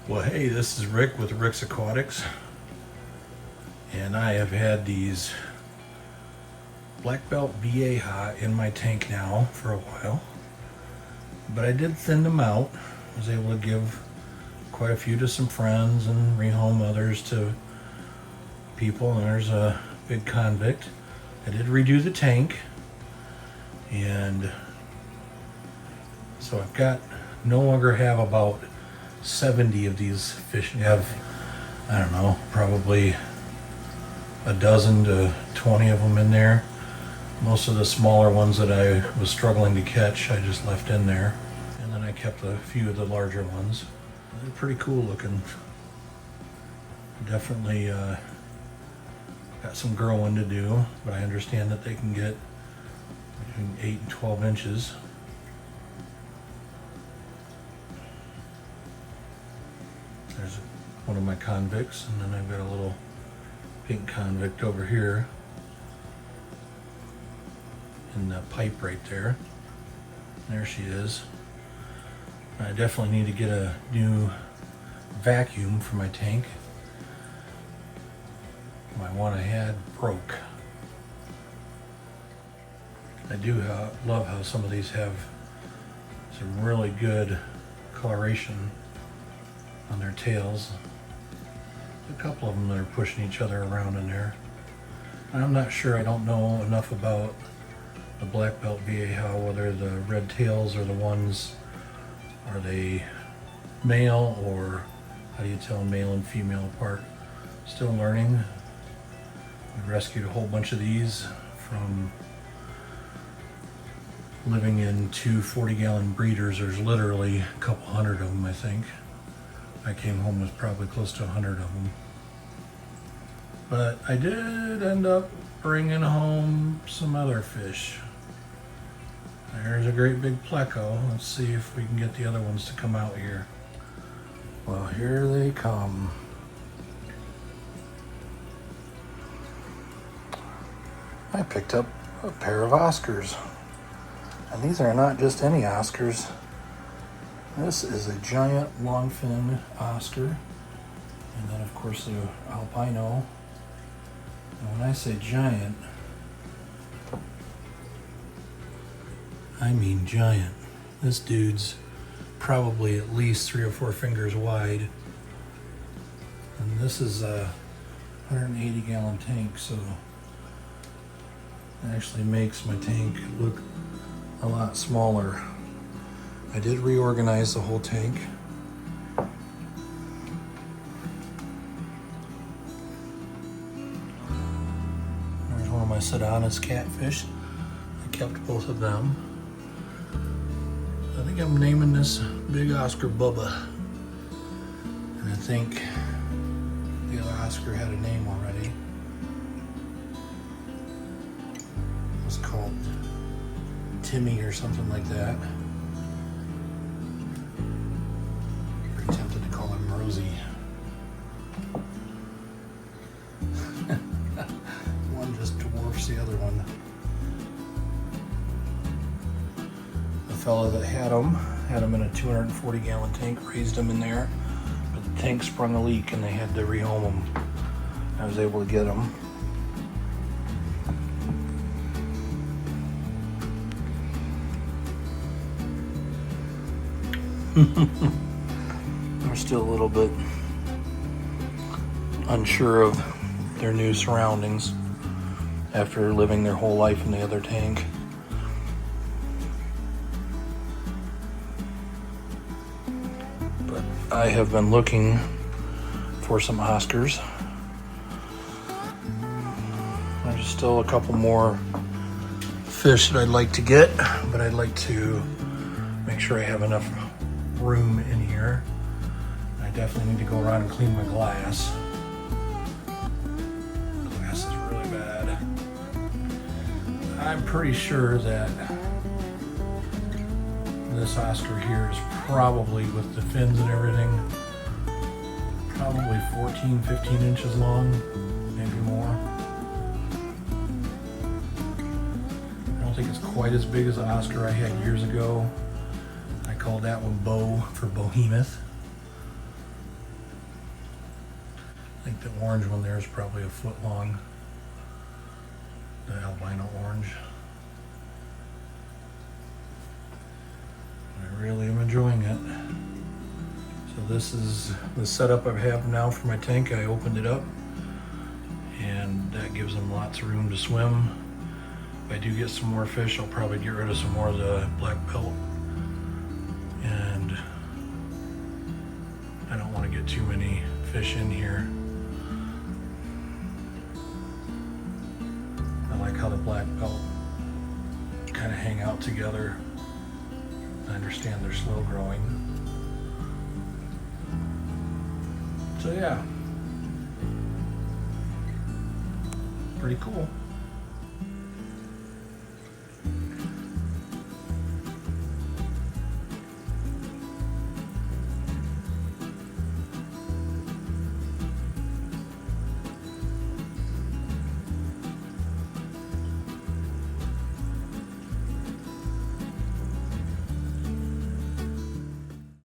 Well, hey, this is Rick with Rick's Aquatics, and I have had these black belt vieja in my tank now for a while, but I did thin them out. I was able to give quite a few to some friends and rehome others to people, and there's a big convict. I did redo the tank, and so I've got no longer have about 70 of these fish. I have, I don't know, probably a dozen to 20 of them in there. Most of the smaller ones that I was struggling to catch, I just left in there. And then I kept a few of the larger ones. They're pretty cool looking. Definitely got some growing to do, but I understand that they can get between 8 and 12 inches. There's one of my convicts, and then I've got a little pink convict over here in the pipe right there. There she is. I definitely need to get a new vacuum for my tank. My one I had broke. I do love how some of these have some really good coloration on their tails. A couple of them that are pushing each other around in there. I'm not sure, I don't know enough about the black belt vieja, whether the red tails are the ones, are they male, or how do you tell male and female apart? Still learning. I rescued a whole bunch of these from living in two 40-gallon breeders. There's literally a couple hundred of them, I think. I came home with probably close to 100 of them. But I did end up bringing home some other fish. There's a great big pleco. Let's see if we can get the other ones to come out here. Well, here they come. I picked up a pair of Oscars. And these are not just any Oscars. This is a giant longfin Oscar, and then of course the albino. And when I say giant, I mean giant. This dude's probably at least 3 or 4 fingers wide, and this is a 180-gallon tank, so it actually makes my tank look a lot smaller. I did reorganize the whole tank. There's one of my Sedanis catfish. I kept both of them. I think I'm naming this Big Oscar Bubba. And I think the other Oscar had a name already. It was called Timmy or something like that. Tempted to call him Rosie. One just dwarfs the other one. The fellow that had him in a 240-gallon tank, raised him in there, but the tank sprung a leak and they had to rehome him. I was able to get him. They're still a little bit unsure of their new surroundings after living their whole life in the other tank. But I have been looking for some Oscars. There's still a couple more fish that I'd like to get, but I'd like to make sure I have enough room in here. I definitely need to go around and clean my glass. The glass is really bad. I'm pretty sure that this Oscar here is probably, with the fins and everything, probably 14, 15 inches long, maybe more. I don't think it's quite as big as the Oscar I had years ago. I called that one Bo for Behemoth. think the orange one there is probably a foot long, the albino orange. I really am enjoying it. So this is the setup I have now for my tank. I opened it up and that gives them lots of room to swim. If I do get some more fish, I'll probably get rid of some more of the black pelt. And I don't want to get too many fish in here. I like how the black pelt kind of hang out together. I understand they're slow growing. So yeah, pretty cool.